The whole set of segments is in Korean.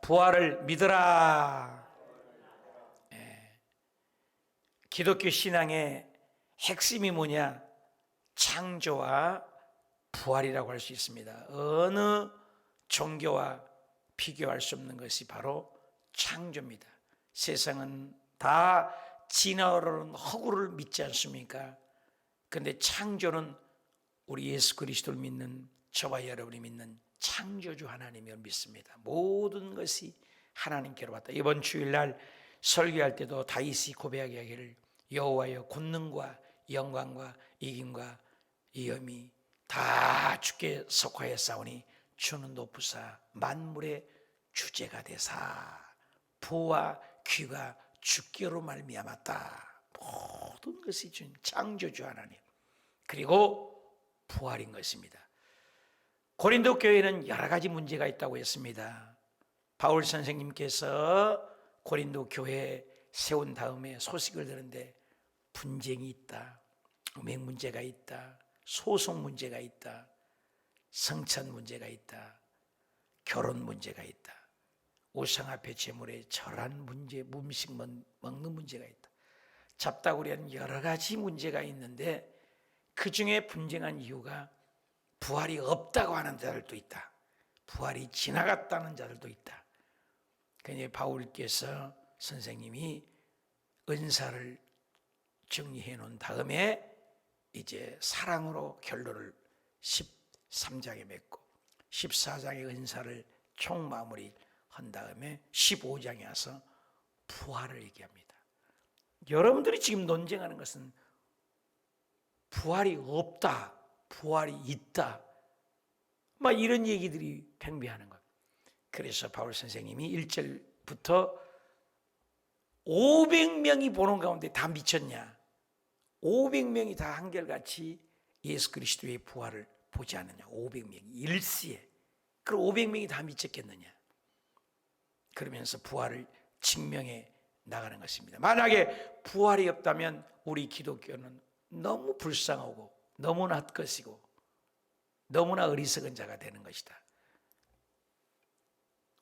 부활을 믿으라. 기독교 신앙의 핵심이 뭐냐? 창조와 부활이라고 할 수 있습니다. 어느 종교와 비교할 수 없는 것이 바로 창조입니다. 세상은 다 진화론은 허구를 믿지 않습니까? 그런데 창조는 우리 예수 그리스도를 믿는 저와 여러분이 믿는 창조주 하나님을 믿습니다. 모든 것이 하나님께로 왔다. 이번 주일날 설교할 때도 다윗이 고백하기를 여호와여 권능과 영광과 이김과 위엄이 다 주께 속하였사오니 주는 높으사 만물의 주제가 되사 보와 귀가 주께로 말미암았다. 모든 것이 준 창조주 하나님, 그리고 부활인 것입니다. 고린도 교회는 여러 가지 문제가 있다고 했습니다. 바울 선생님께서 고린도 교회 세운 다음에 소식을 들었는데 분쟁이 있다, 음행 문제가 있다, 소송 문제가 있다, 성찬 문제가 있다, 결혼 문제가 있다, 우상 앞에 제물에 절한 문제, 음식 먹는 문제가 있다, 잡다구리한 여러 가지 문제가 있는데 그 중에 분쟁한 이유가 부활이 없다고 하는 자들도 있다, 부활이 지나갔다는 자들도 있다. 그러니 바울께서 선생님이 은사를 정리해 놓은 다음에 이제 사랑으로 결론을 13장에 맺고 14장의 은사를 총 마무리 한 다음에 15장에 와서 부활을 얘기합니다. 여러분들이 지금 논쟁하는 것은 부활이 없다, 부활이 있다, 막 이런 얘기들이 팽배하는 것. 그래서 바울 선생님이 1절부터 500명이 보는 가운데 다 미쳤냐? 500명이 다 한결같이 예수 그리스도의 부활을 보지 않느냐? 500명이 일시에. 그럼 500명이 다 미쳤겠느냐? 그러면서 부활을 증명해 나가는 것입니다. 만약에 부활이 없다면 우리 기독교는 너무 불쌍하고 너무나 헛것이고 너무나 어리석은 자가 되는 것이다.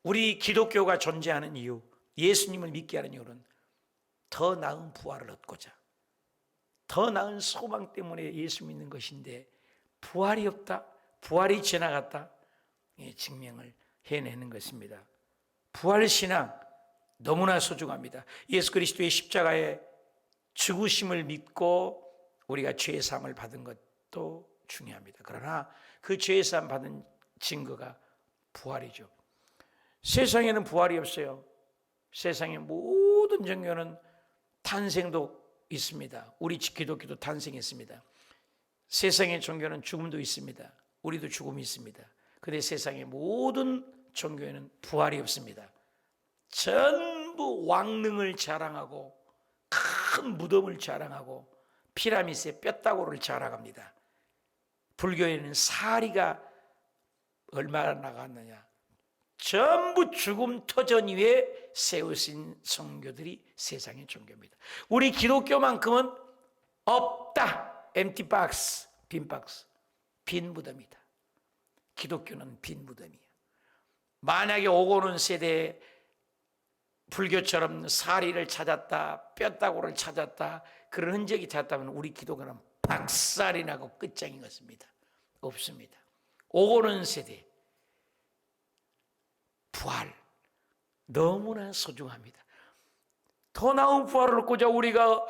우리 기독교가 존재하는 이유, 예수님을 믿게 하는 이유는 더 나은 부활을 얻고자, 더 나은 소망 때문에 예수 믿는 것인데 부활이 없다, 부활이 지나갔다, 증명을 해내는 것입니다. 부활신앙 너무나 소중합니다. 예수 그리스도의 십자가의 죽으심을 믿고 우리가 죄사함을 받은 것도 중요합니다. 그러나 그 죄사함 받은 증거가 부활이죠. 세상에는 부활이 없어요. 세상의 모든 종교는 탄생도 있습니다. 우리 기독교도 탄생했습니다. 세상의 종교는 죽음도 있습니다. 우리도 죽음이 있습니다. 그런데 세상의 모든 종교에는 부활이 없습니다. 전부 왕능을 자랑하고 큰 무덤을 자랑하고 피라미드의 뼈다구를 자랑합니다. 불교에는 사리가 얼마나 나갔느냐, 전부 죽음 터전 위에 세우신 종교들이 세상의 종교입니다. 우리 기독교만큼은 없다. empty box, 빈 박스, 빈 무덤이다. 기독교는 빈 무덤이야. 만약에 오고는 세대에 불교처럼 사리를 찾았다, 뼈다구를 찾았다, 그런 흔적이 찾았다면 우리 기독교는 박살이 나고 끝장인 것입니다. 없습니다. 오고는 세대 부활 너무나 소중합니다. 더 나은 부활을 얻고자 우리가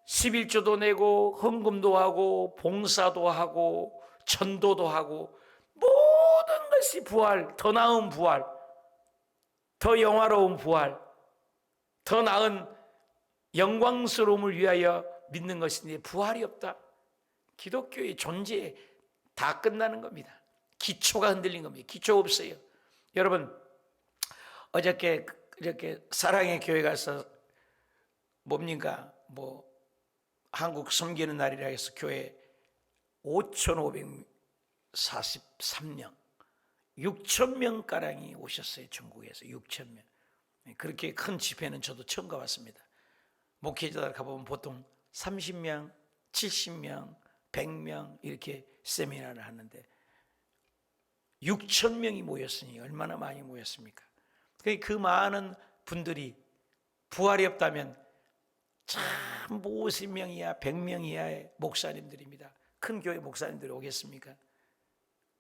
11조도 내고 헌금도 하고 봉사도 하고 전도도 하고 모든 것이 부활, 더 나은 부활, 더 영화로운 부활, 더 나은 영광스러움을 위하여 믿는 것인데 부활이 없다. 기독교의 존재에 다 끝나는 겁니다. 기초가 흔들린 겁니다. 기초 없어요. 여러분, 어저께 이렇게 사랑의 교회 가서 뭡니까? 한국 섬기는 날이라 해서 교회 5,543명, 6,000명가량이 오셨어요. 중국에서 6,000명. 그렇게 큰 집회는 저도 처음 가봤습니다. 목회자들 가보면 보통 30명, 70명, 100명 이렇게 세미나를 하는데 6,000명이 모였으니 얼마나 많이 모였습니까? 그 많은 분들이 부활이 없다면 참 50명이야 100명이야 목사님들입니다. 큰 교회 목사님들이 오겠습니까?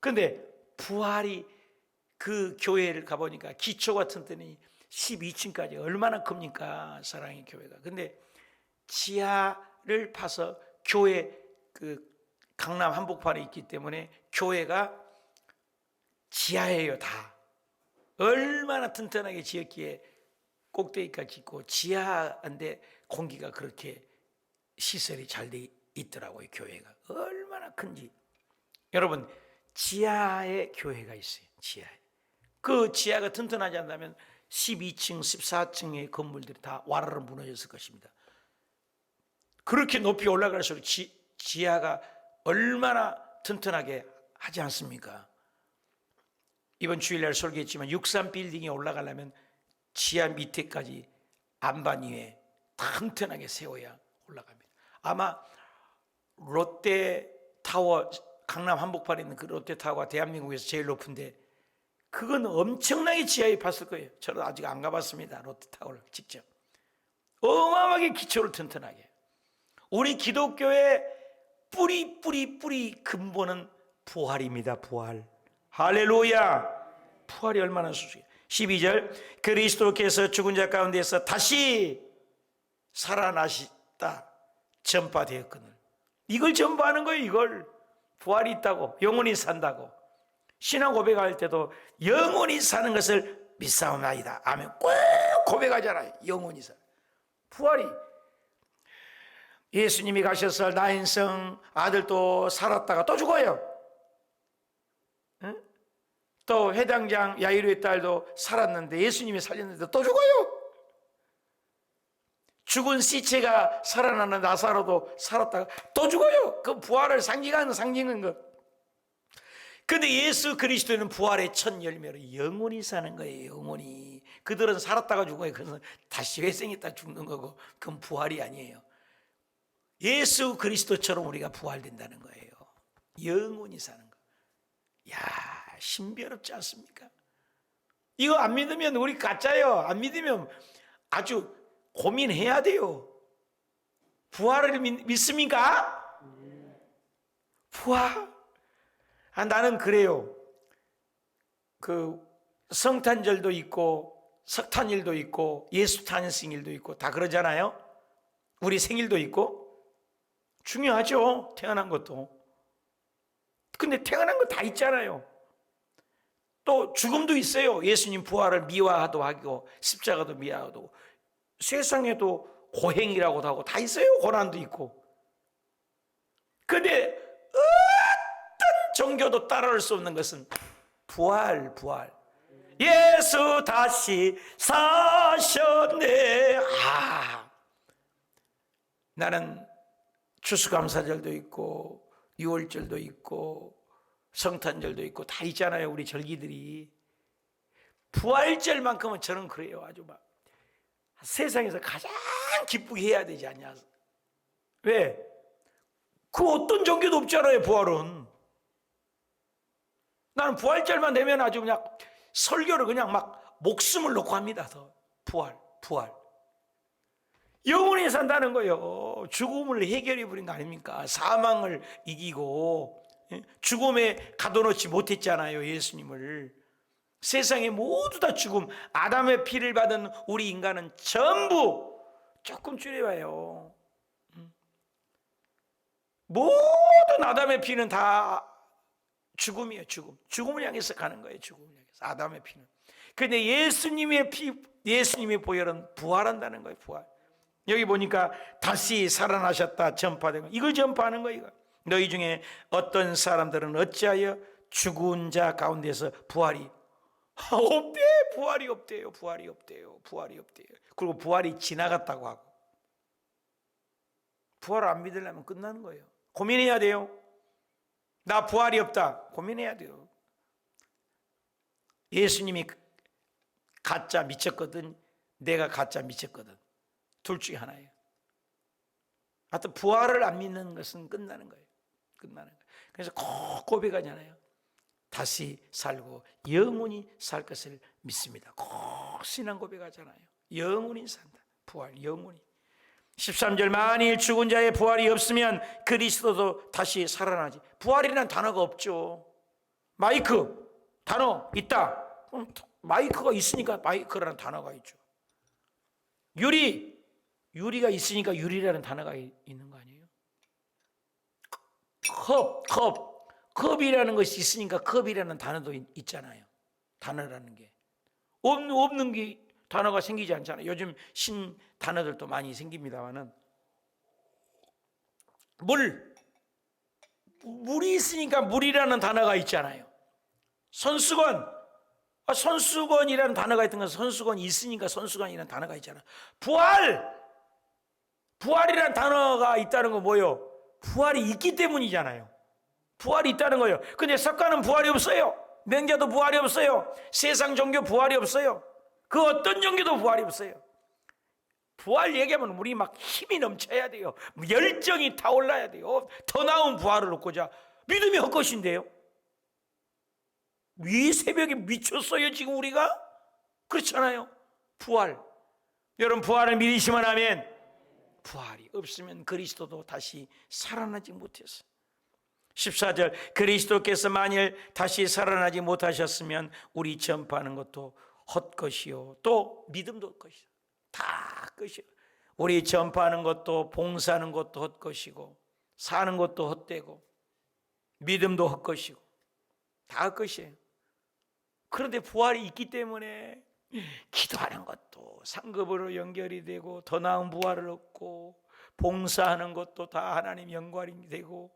그런데 부활이 그 교회를 가보니까 기초가 튼튼히 12층까지 얼마나 큽니까? 사랑의 교회가. 근데 지하를 파서 교회 그 강남 한복판에 있기 때문에 교회가 지하예요. 다 얼마나 튼튼하게 지었기에 꼭대기까지 있고 지하인데 공기가 그렇게 시설이 잘 돼 있더라고요. 교회가 얼마나 큰지. 여러분, 지하에 교회가 있어요. 지하에. 그 지하가 튼튼하지 않다면 12층 14층의 건물들이 다 와르르 무너졌을 것입니다. 그렇게 높이 올라갈수록 지하가 얼마나 튼튼하게 하지 않습니까? 이번 주일날 설교했지만 63빌딩에 올라가려면 지하 밑에까지 안반 위에 튼튼하게 세워야 올라갑니다. 아마 롯데타워, 강남 한복판에 있는 그 롯데타워가 대한민국에서 제일 높은데 그건 엄청나게 지하에 봤을 거예요. 저는 아직 안 가봤습니다. 롯데타워를 직접. 어마어마하게 기초를 튼튼하게. 우리 기독교의 뿌리 근본은 부활입니다. 부활. 할렐루야. 부활이 얼마나 소중해요. 12절, 그리스도께서 죽은 자 가운데서 다시 살아나셨다 전파되었거늘. 이걸 전파하는 거예요. 이걸. 부활이 있다고, 영원히 산다고. 신앙 고백할 때도 영원히 사는 것을 믿사옵나이다. 아멘. 꼭 고백하잖아요. 영원히 사. 부활이. 예수님이 가셔서 나인성 아들도 살았다가 또 죽어요. 응? 또 회당장 야이로의 딸도 살았는데 예수님이 살렸는데 또 죽어요. 죽은 시체가 살아나는 나사로도 살았다가 또 죽어요. 그 부활을 상징하는 것. 근데 예수 그리스도는 부활의 첫 열매로 영원히 사는 거예요. 영원히. 그들은 살았다가 죽어요. 그래서 다시 회생했다 죽는 거고 그건 부활이 아니에요. 예수 그리스도처럼 우리가 부활된다는 거예요. 영원히 사는 거. 야, 신비롭지 않습니까? 이거 안 믿으면 우리 가짜예요. 안 믿으면 아주 고민해야 돼요. 부활을 믿습니까? 부활? 나는 그래요. 그 성탄절도 있고 석탄일도 있고 예수 탄생일도 있고 다 그러잖아요. 우리 생일도 있고 중요하죠. 태어난 것도. 근데 태어난 거 다 있잖아요. 또 죽음도 있어요. 예수님 부활을 미화도 하고 십자가도 미화도. 세상에도 고행이라고도 하고 다 있어요. 고난도 있고. 근데 어떤 종교도 따라올 수 없는 것은 부활. 예수 다시 사셨네. 나는 추수감사절도 있고 유월절도 있고 성탄절도 있고 다 있잖아요. 우리 절기들이. 부활절만큼은 저는 그래요. 아주 막 세상에서 가장 기쁘게 해야 되지 않냐. 왜? 그 어떤 종교도 없잖아요. 부활은. 나는 부활절만 되면 아주 그냥 설교를 그냥 막 목숨을 놓고 합니다. 더. 부활. 영원히 산다는 거예요. 죽음을 해결해 버린 거 아닙니까? 사망을 이기고 죽음에 가둬놓지 못했잖아요. 예수님을. 세상에 모두 다 죽음. 아담의 피를 받은 우리 인간은 전부 조금 줄여봐요. 모든 아담의 피는 다 죽음이에요. 죽음을 향해서 가는 거예요. 죽음을 향해서. 아담의 피는. 근데 예수님의 예수님의 보혈은 부활한다는 거예요. 부활. 여기 보니까 다시 살아나셨다 전파된 거. 이걸 전파하는 거예요. 이거. 너희 중에 어떤 사람들은 어찌하여 죽은 자 가운데서 부활이 없대. 부활이 없대요. 그리고 부활이 지나갔다고 하고. 부활을 안 믿으려면 끝나는 거예요. 고민해야 돼요. 나 부활이 없다. 고민해야 돼요. 예수님이 가짜 미쳤거든. 내가 가짜 미쳤거든. 둘 중에 하나예요. 하여튼 부활을 안 믿는 것은 끝나는 거예요. 그래서 꼭 고백하잖아요. 다시 살고 영원히 살 것을 믿습니다. 꼭 신앙 고백하잖아요. 영원히 산다. 부활, 영원히. 13절, 만일 죽은 자의 부활이 없으면 그리스도도 다시 살아나지. 부활이라는 단어가 없죠. 마이크 단어 있다. 마이크가 있으니까 마이크라는 단어가 있죠. 유리가 있으니까 유리라는 단어가 있는 거 아니에요? 컵이라는 것이 있으니까 컵이라는 단어도 있잖아요. 단어라는 게 없는 게 단어가 생기지 않잖아요. 요즘 신 단어들도 많이 생깁니다만은 물이 있으니까 물이라는 단어가 있잖아요. 선수건이라는 단어가 있던 건 선수건이 있으니까 선수건이라는 단어가 있잖아요. 부활이라는 단어가 있다는 건 뭐예요? 부활이 있기 때문이잖아요. 부활이 있다는 거예요. 근데 석가는 부활이 없어요. 맹자도 부활이 없어요. 세상 종교 부활이 없어요. 그 어떤 종교도 부활이 없어요. 부활 얘기하면 우리 막 힘이 넘쳐야 돼요. 열정이 타올라야 돼요. 더 나은 부활을 얻고자. 믿음이 헛것인데요. 이 새벽에 미쳤어요 지금 우리가? 그렇잖아요. 부활. 여러분 부활을 믿으시면 하면 부활이 없으면 그리스도도 다시 살아나지 못했어요. 14절, 그리스도께서 만일 다시 살아나지 못하셨으면 우리 전파하는 것도 헛것이요 또 믿음도 헛것이요. 다 헛것이요. 우리 전파하는 것도 봉사하는 것도 헛것이고 사는 것도 헛되고 믿음도 헛것이고 다 헛것이에요. 그런데 부활이 있기 때문에 기도하는 것도 상급으로 연결이 되고 더 나은 부활을 얻고 봉사하는 것도 다 하나님 영광이 되고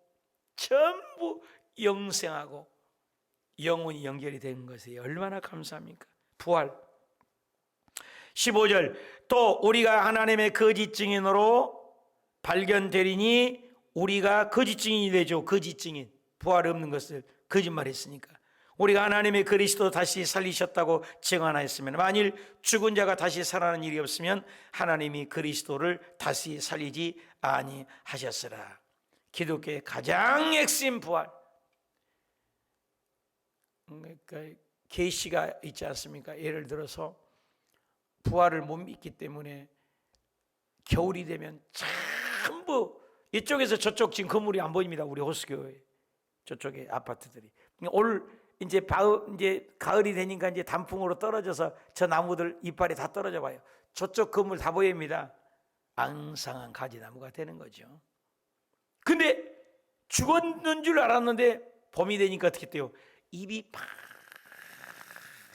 전부 영생하고 영혼이 연결이 된 것이 얼마나 감사합니까? 부활. 15절, 또 우리가 하나님의 거짓 증인으로 발견되리니 우리가 거짓 증인이 되죠. 거짓 증인. 부활 없는 것을 거짓말했으니까. 우리가 하나님의 그리스도 다시 살리셨다고 증언하였으면 만일 죽은 자가 다시 살아나는 일이 없으면 하나님이 그리스도를 다시 살리지 아니하셨으라. 기독교의 가장 핵심 부활. 그러니까 계시가 있지 않습니까? 예를 들어서 부활을 못 믿기 때문에 겨울이 되면 전부 이쪽에서 저쪽 지금 건물이 안 보입니다. 우리 호수교회 저쪽에 아파트들이 이제 가을이 되니까 이제 단풍으로 떨어져서 저 나무들 이파리 다 떨어져 봐요. 저쪽 건물 다 보입니다. 앙상한 가지나무가 되는 거죠. 근데 죽었는 줄 알았는데 봄이 되니까 어떻게 돼요? 잎이 팍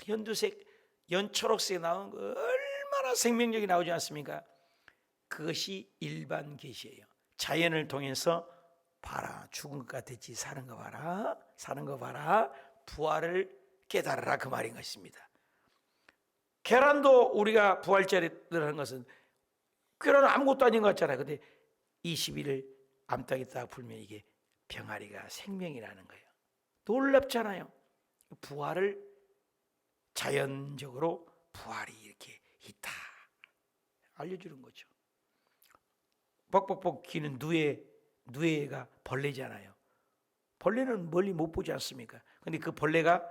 연두색, 연초록색 나온 거 얼마나 생명력이 나오지 않습니까? 그것이 일반 계시예요. 자연을 통해서 봐라, 죽은 것 같았지 사는 거 봐라, 사는 거 봐라, 부활을 깨달아라 그 말인 것입니다. 계란도 우리가 부활절에 하는 것은 계란은 아무것도 아닌 것 같잖아요. 근데 20일을 암탉이 딱 불면 이게 병아리가 생명이라는 거예요. 놀랍잖아요. 부활을 자연적으로 부활이 이렇게 있다 알려주는 거죠. 뻑뻑뻑 기는 누에가 벌레잖아요. 벌레는 멀리 못 보지 않습니까? 근데 그 벌레가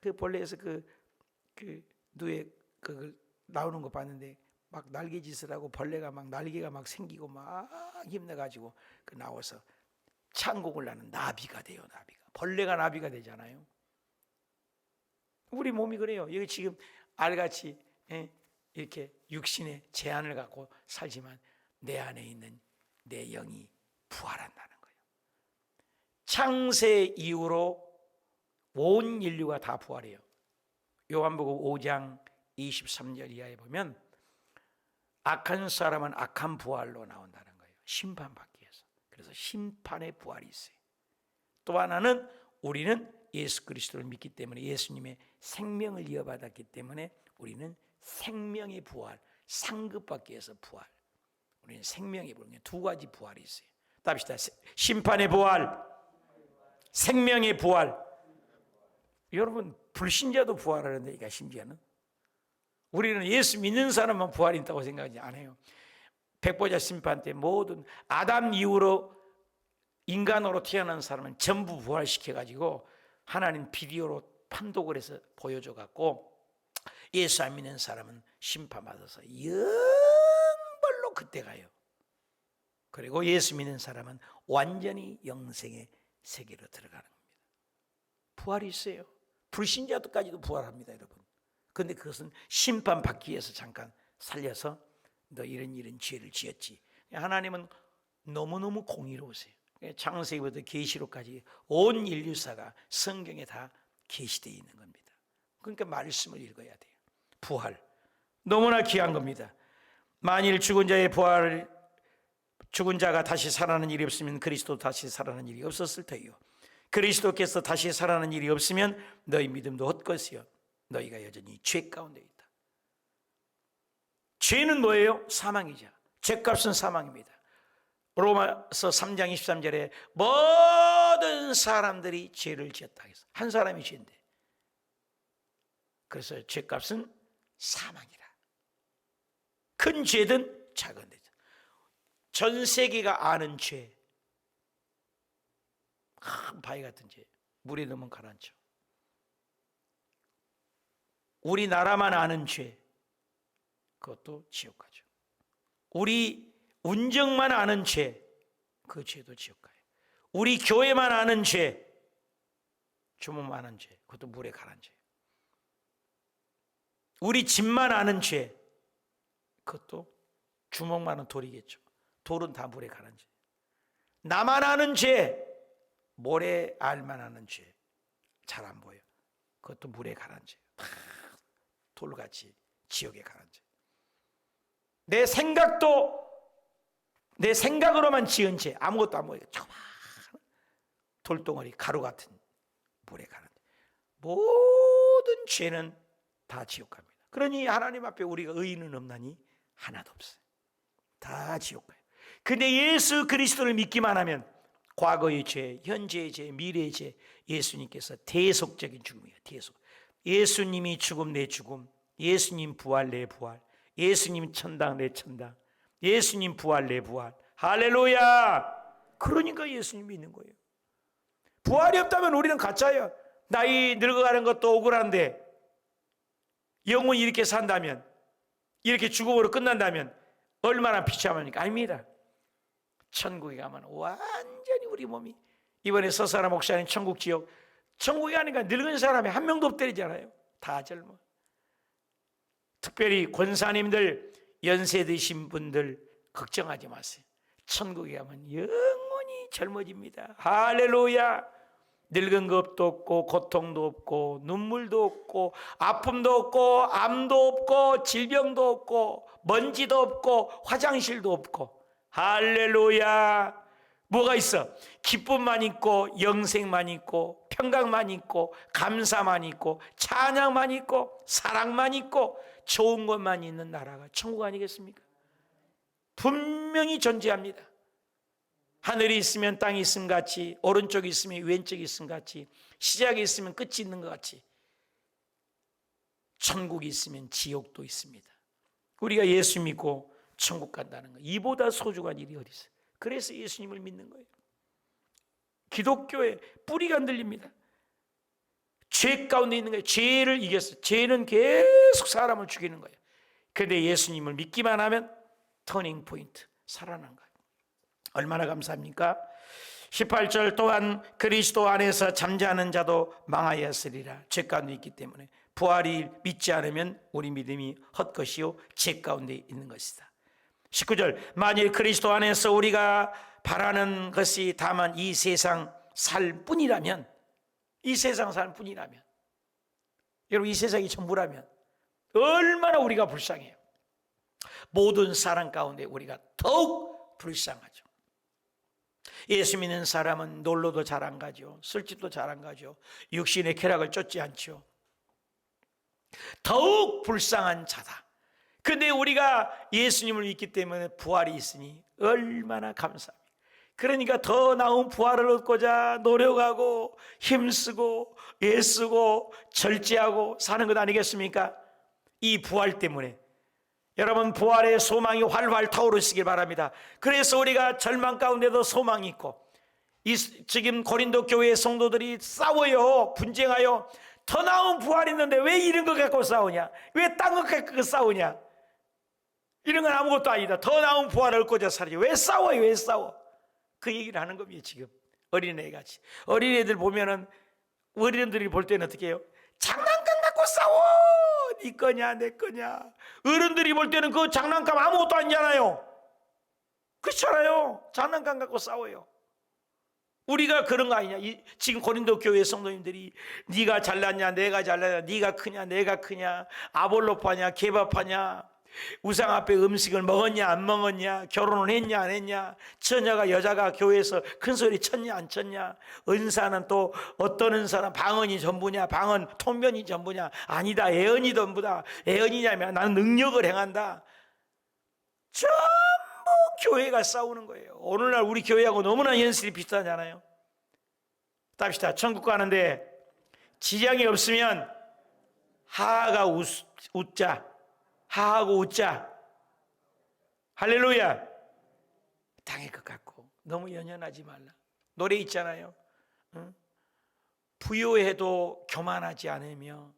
그 벌레에서 그 누에 그 나오는 거 봤는데 막 날개짓을 하고 벌레가 막 날개가 막 생기고 막 힘내가지고 그 나와서 창공을 나는 나비가 돼요. 나비가 벌레가 나비가 되잖아요. 우리 몸이 그래요. 여기 지금 알같이 이렇게 육신의 제한을 갖고 살지만 내 안에 있는 내 영이 부활한다는 거예요. 창세 이후로 온 인류가 다 부활해요. 요한복음 5장 23절 이하에 보면 악한 사람은 악한 부활로 나온다는 거예요. 심판받기 위해서. 그래서 심판의 부활이 있어요. 또 하나는 우리는 예수 그리스도를 믿기 때문에 예수님의 생명을 이어받았기 때문에 우리는 생명의 부활, 상급받기 위해서 부활. 우리는 생명의 부활, 두 가지 부활이 있어요. 답시다. 심판의 부활, 생명의 부활. 여러분 불신자도 부활하는데 심지어는 우리는 예수 믿는 사람만 부활이 있다고 생각하지 않아요. 백보자 심판 때 모든 아담 이후로 인간으로 태어난 사람은 전부 부활시켜가지고 하나님 비디오로 판독을 해서 보여줘 갖고 예수 안 믿는 사람은 심판받아서 영벌로 그때 가요. 그리고 예수 믿는 사람은 완전히 영생의 세계로 들어가는 겁니다. 부활이 있어요. 불신자들까지도 부활합니다, 여러분. 그런데 그것은 심판받기 위해서 잠깐 살려서 너 이런 죄를 지었지. 하나님은 너무너무 공의로우세요. 창세기부터 계시록까지 온 인류사가 성경에 다 계시되어 있는 겁니다. 그러니까 말씀을 읽어야 돼요. 부활 너무나 귀한 겁니다. 만일 죽은 자가 다시 살아나는 일이 없으면 그리스도 다시 살아나는 일이 없었을 터이요 그리스도께서 다시 살아나는 일이 없으면 너희 믿음도 헛것이요 너희가 여전히 죄 가운데 있다. 죄는 뭐예요? 사망이죠. 죄값은 사망입니다. 로마서 3장 23절에 모든 사람들이 죄를 지었다 해서 한 사람이 죄인데, 그래서 죄값은 사망이라. 큰 죄든 작은 죄든 전 세계가 아는 죄, 큰 바위 같은 죄, 물에 넣으면 가라앉혀. 우리나라만 아는 죄, 그것도 지옥 가죠. 우리 운정만 아는 죄, 그 죄도 지옥 가요. 우리 교회만 아는 죄, 주먹만 아는 죄, 그것도 물에 가라앉아요. 우리 집만 아는 죄, 그것도 주먹만은 돌이겠죠. 돌은 다 물에 가라앉아요. 나만 아는 죄, 모래 알만 아는 죄, 잘 안 보여. 그것도 물에 가라앉아요. 다 돌같이 지옥에 가라앉아요. 내 생각으로만 지은 죄, 아무것도 안 보여. 조그만 돌덩어리, 가루 같은 물에 가라앉아요. 모든 죄는 다 지옥 갑니다. 그러니 하나님 앞에 우리가 의인은 없나니 하나도 없어요. 다 지옥 가요. 근데 예수 그리스도를 믿기만 하면 과거의 죄, 현재의 죄, 미래의 죄, 예수님께서 대속적인 죽음이에요. 대속. 예수님이 죽음 내 죽음, 예수님 부활 내 부활, 예수님 천당 내 천당, 예수님 부활 내 부활. 할렐루야. 그러니까 예수님 믿는 거예요. 부활이 없다면 우리는 가짜예요. 나이 늙어가는 것도 억울한데 영원히 이렇게 산다면, 이렇게 죽음으로 끝난다면 얼마나 비참합니까? 아닙니다. 천국에 가면 완전히 우리 몸이, 이번에 서사라 목사님 천국 지역, 천국에 가니까 늙은 사람이 한 명도 없대잖아요. 다 젊어. 특별히 권사님들, 연세 드신 분들 걱정하지 마세요. 천국에 가면 영원히 젊어집니다. 할렐루야. 늙은 것도 없고 고통도 없고 눈물도 없고 아픔도 없고 암도 없고 질병도 없고 먼지도 없고 화장실도 없고. 할렐루야. 뭐가 있어? 기쁨만 있고 영생만 있고 평강만 있고 감사만 있고 찬양만 있고 사랑만 있고 좋은 것만 있는 나라가 천국 아니겠습니까? 분명히 존재합니다. 하늘이 있으면 땅이 있음 같이, 오른쪽이 있으면 왼쪽이 있음 같이, 시작이 있으면 끝이 있는 것 같이 천국이 있으면 지옥도 있습니다. 우리가 예수 믿고 천국 간다는 거, 이보다 소중한 일이 어디 있어요? 그래서 예수님을 믿는 거예요. 기독교의 뿌리가 흔들립니다. 죄 가운데 있는 거예요. 죄를 이겼어요. 죄는 계속 사람을 죽이는 거예요. 그런데 예수님을 믿기만 하면 터닝 포인트, 살아난 거예요. 얼마나 감사합니까? 18절 또한 그리스도 안에서 잠자는 자도 망하였으리라. 죄 가운데 있기 때문에 부활이 믿지 않으면 우리 믿음이 헛것이요 죄 가운데 있는 것이다. 19절 만일 그리스도 안에서 우리가 바라는 것이 다만 이 세상 살 뿐이라면, 이 세상 살 뿐이라면, 여러분 이 세상이 전부라면 얼마나 우리가 불쌍해요. 모든 사람 가운데 우리가 더욱 불쌍하죠. 예수 믿는 사람은 놀러도 잘 안 가죠. 술집도 잘 안 가죠. 육신의 쾌락을 쫓지 않죠. 더욱 불쌍한 자다. 근데 우리가 예수님을 믿기 때문에 부활이 있으니 얼마나 감사합니까? 그러니까 더 나은 부활을 얻고자 노력하고 힘쓰고 애쓰고 절제하고 사는 것 아니겠습니까? 이 부활 때문에 여러분 부활의 소망이 활활 타오르시길 바랍니다. 그래서 우리가 절망 가운데도 소망이 있고, 지금 고린도 교회의 성도들이 싸워요. 분쟁하여 더 나은 부활이 있는데 왜 이런 거 갖고 싸우냐? 왜 딴 거 갖고 싸우냐? 이런 건 아무것도 아니다. 더 나은 부활을 얻고자 살아야지. 왜 싸워요? 왜 싸워? 그 얘기를 하는 겁니다. 지금 어린애같이. 어린애들 보면은 어린애들이 볼 때는 어떻게 해요? 장난감 갖고 싸워. 네 거냐 내 거냐. 어른들이 볼 때는 그 장난감 아무것도 아니잖아요. 그렇잖아요. 장난감 갖고 싸워요. 우리가 그런 거 아니냐? 지금 고린도 교회 성도님들이 네가 잘났냐 내가 잘났냐, 네가 크냐 내가 크냐, 아볼로파냐 케바파냐, 우상 앞에 음식을 먹었냐 안 먹었냐, 결혼을 했냐 안 했냐, 처녀가 여자가 교회에서 큰 소리 쳤냐 안 쳤냐, 은사는 또 어떤 은사는 방언이 전부냐, 방언 통변이 전부냐, 아니다 예언이 전부다. 예언이냐면 나는 능력을 행한다. 전부 교회가 싸우는 거예요. 오늘날 우리 교회하고 너무나 현실이 비슷하잖아요. 답시다. 천국 가는데 지장이 없으면 하하가 웃자. 하하고 웃자. 할렐루야. 당할 것 같고 너무 연연하지 말라. 노래 있잖아요. 응? 부유해도 교만하지 않으며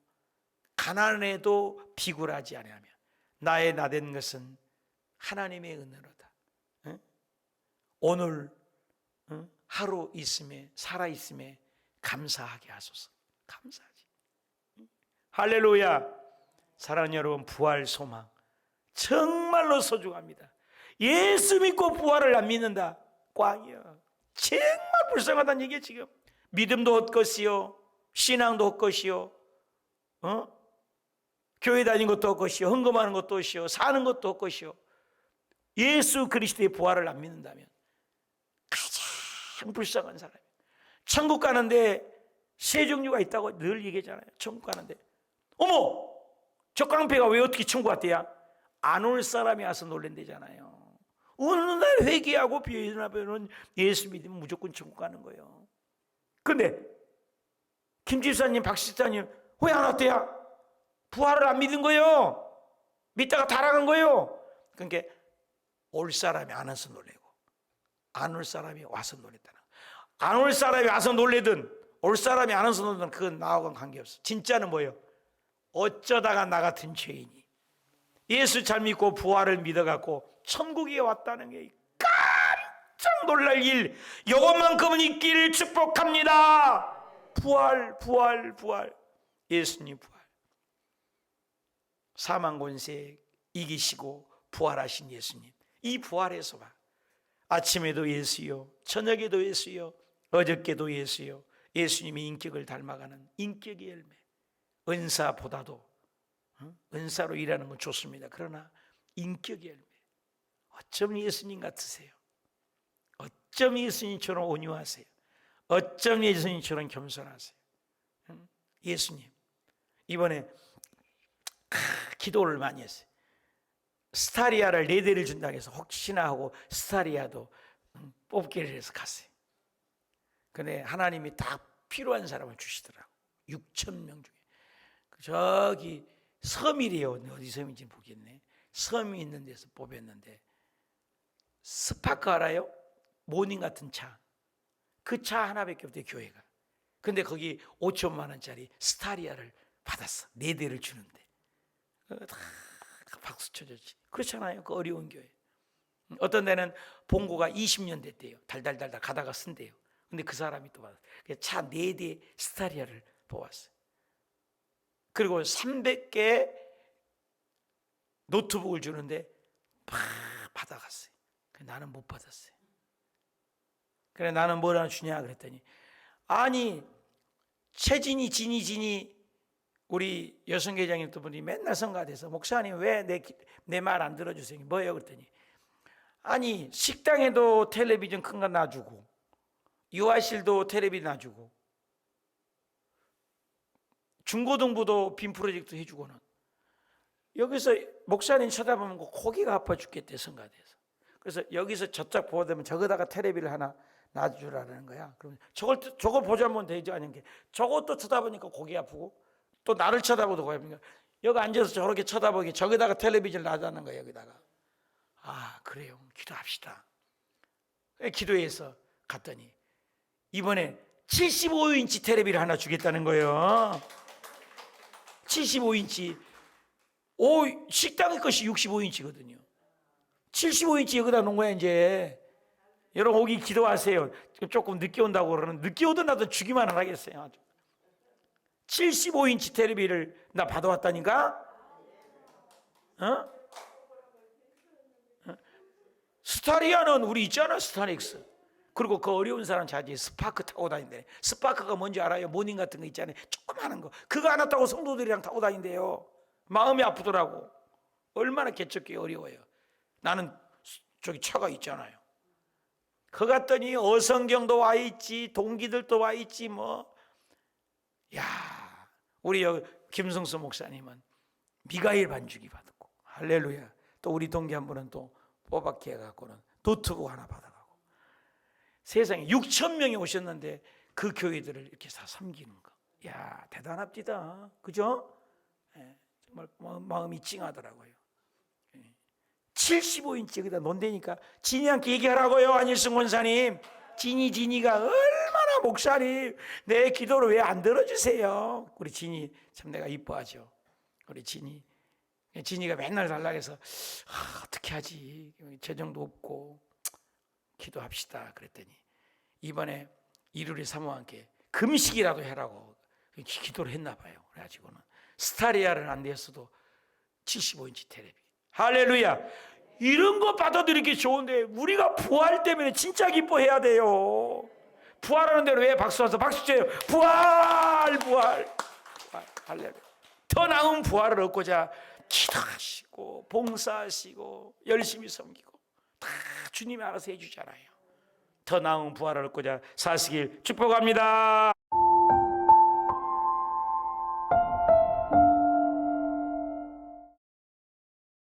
가난해도 비굴하지 않으며 나의 나된 것은 하나님의 은혜로다. 응? 오늘 응? 하루 있음에 살아있음에 감사하게 하소서. 감사하지. 응? 할렐루야. 사랑하는 여러분, 부활 소망 정말로 소중합니다. 예수 믿고 부활을 안 믿는다, 꽝이야. 정말 불쌍하다는 얘기예요. 지금 믿음도 헛것이요, 신앙도 헛것이요, 교회 다니는 것도 헛것이요, 헌금하는 것도 헛것이요, 사는 것도 헛것이요. 예수 그리스도의 부활을 안 믿는다면 가장 불쌍한 사람이에요. 천국 가는데 세 종류가 있다고 늘 얘기하잖아요. 천국 가는데 어머 저 깡패가 왜 어떻게 천국 갔대야? 안 올 사람이 와서 놀랜대잖아요. 어느 날 회개하고 변화되는 예수 믿으면 무조건 천국 가는 거예요. 근데 김 집사님, 박 집사님 왜 안 왔대야? 부활을 안 믿은 거예요. 믿다가 타락한 거예요. 그러니까 올 사람이 안 와서 놀래고 안 올 사람이 와서 놀랬다는 거예요. 안 올 사람이 와서 놀래든 올 사람이 안 와서 놀든 그건 나하고는 관계없어. 진짜는 뭐예요? 어쩌다가 나 같은 죄인이 예수 잘 믿고 부활을 믿어갖고 천국에 왔다는 게 깜짝 놀랄 일, 이것만큼은 있기를 축복합니다. 부활, 부활, 부활. 예수님 부활. 사망 권세 이기시고 부활하신 예수님. 이 부활에서 봐. 아침에도 예수요, 저녁에도 예수요, 어저께도 예수요. 예수님의 인격을 닮아가는 인격의 열매. 은사보다도 은사로 일하는 건 좋습니다. 그러나 인격의 열매. 어쩜 예수님 같으세요? 어쩜 예수님처럼 온유하세요? 어쩜 예수님처럼 겸손하세요? 예수님 이번에 기도를 많이 했어요. 스타리아를 4대를 준다고 해서 혹시나 하고 스타리아도 뽑기를 해서 갔어요. 근데 하나님이 다 필요한 사람을 주시더라고. 6,000명 중에. 저기 섬이래요. 어디 섬인지 모르겠네. 섬이 있는 데서 뽑았는데 스파크 알아요? 모닝 같은 차. 그 차 하나밖에 없대요, 교회가. 근데 거기 5천만 원짜리 스타리아를 받았어. 4대를 주는데 다 박수 쳐줬지. 그렇잖아요. 그 어려운 교회. 어떤 데는 봉고가 20년 됐대요. 달달달달 가다가 쓴대요. 근데 그 사람이 또 받았어요. 차 4대 스타리아를 뽑았어요. 그리고 300개 노트북을 주는데 막 받아갔어요. 나는 못 받았어요. 그래 나는 뭘 하나 주냐 그랬더니 아니 최진이 진이 우리 여성회장님 또 분이 맨날 성가대서 목사님 왜 내 말 안 들어주세요? 뭐예요? 그랬더니 아니 식당에도 텔레비전 큰 거 놔주고 유아실도 텔레비전 놔주고 중고등부도 빔 프로젝트 해주고는 여기서 목사님 쳐다보면 고기가 아파 죽겠대 성가대서. 그래서 여기서 저쪽 보면 저거다가 텔레비를 하나 놔주라는 거야. 그러면 저걸 보자면 되지 않은 게 저것도 쳐다보니까 고기 아프고 또 나를 쳐다보도 고기 아프니까 여기 앉아서 저렇게 쳐다보기 저기다가 텔레비전을 놔자는 거야 여기다가. 아 그래요. 기도합시다. 기도해서 갔더니 이번에 75인치 텔레비를 하나 주겠다는 거예요. 75인치. 식당의 것이 65인치거든요. 75인치 여기다 놓은 거야, 이제. 여러분, 오기 기도하세요. 조금 늦게 온다고 그러는, 늦게 오든 나도 주기만 하겠어요. 75인치 텔레비를 나 받아왔다니까? 스타리아는 우리 있잖아, 스타렉스. 그리고 그 어려운 사람 자주 스파크 타고 다닌대. 스파크가 뭔지 알아요? 모닝 같은 거 있잖아요. 조그마한 거. 그거 하나 타고 성도들이랑 타고 다닌대요. 마음이 아프더라고. 얼마나 개척기 어려워요. 나는 저기 차가 있잖아요. 그 갔더니 어성경도 와 있지, 동기들도 와 있지, 뭐. 야, 우리 김성수 목사님은 미가엘 반주기 받았고, 할렐루야. 또 우리 동기 한 분은 또 뽑았기 해갖고는 노트북 하나 받아가고. 세상에 6천 명이 오셨는데 그 교회들을 이렇게 다 섬기는 거. 야, 대단합니다. 그죠? 예, 정말 마음이 찡하더라고요. 75인치 여기다 논다니까 진이한테 얘기하라고요. 안일승 권사님. 진이가 얼마나 목사님 내 기도를 왜 안 들어주세요. 우리 진이 참 내가 이뻐하죠. 우리 진이가 맨날 달라해서 어떻게 하지, 재정도 없고 기도합시다 그랬더니 이번에 일요일에 사모와 함께 금식이라도 해라고 기도를 했나 봐요. 그래가지고는 스타리아를 안 냈어도 75인치 텔레비. 할렐루야. 이런 거 받아들이기 좋은데 우리가 부활 때문에 진짜 기뻐해야 돼요. 부활하는 대로 왜 박수 와서 박수 쳐요. 부활. 할렐루야. 더 나은 부활을 얻고자 기도하시고 봉사하시고 열심히 섬기고 다 주님이 알아서 해주잖아요. 더 나은 부활을 얻고자 사시길 축복합니다.